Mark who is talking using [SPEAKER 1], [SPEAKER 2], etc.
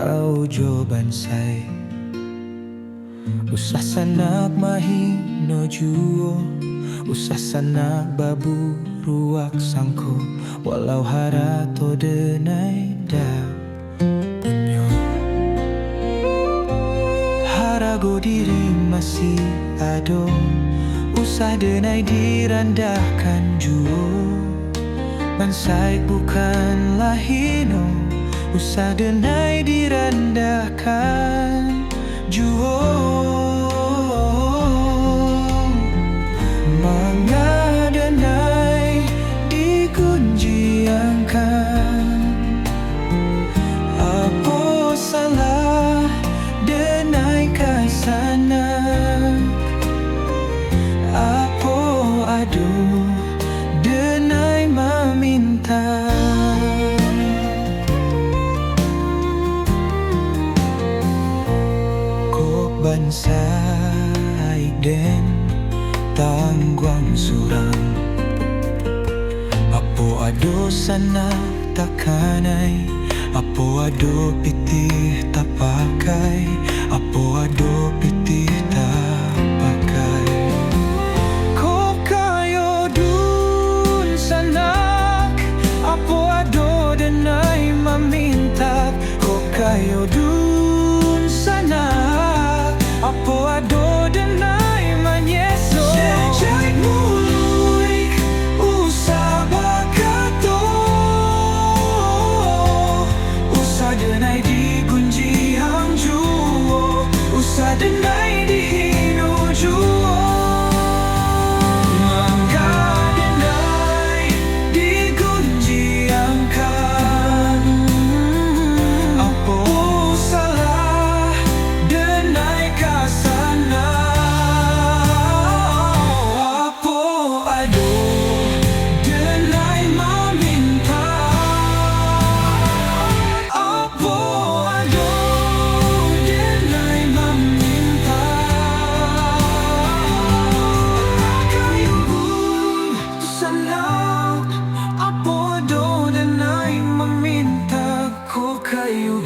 [SPEAKER 1] Parau jo Bansaik usah sanak mahino juo, usah sanak babu ruak sangko, walau harato denai da punyo. Harago diri masih ado, usah denai direndahkan juo. Bansaik bukanlah hino, usah denai direndahkan juo. Manga denai digunjiangkan, apa salah denai kasana, apa aduh denai meminta. Bansaik den tangguang surang, apo ado sana takanai, apo ado pitih tapakai, apo ado pitih tapakai. Ko kayo dun sanak, apo ado denai meminta. Ko kayo dun sanak, apo ado denai manyeso. Jejak muluik usah bakato, usah denai digunji hang juo, usah denai dihino juo. Mangga denai digunji angkan, apo salah denai kasana, apo ado denai meminta, apo ado denai meminta. Kayu pun salah, apo ado denai meminta. Ko kayu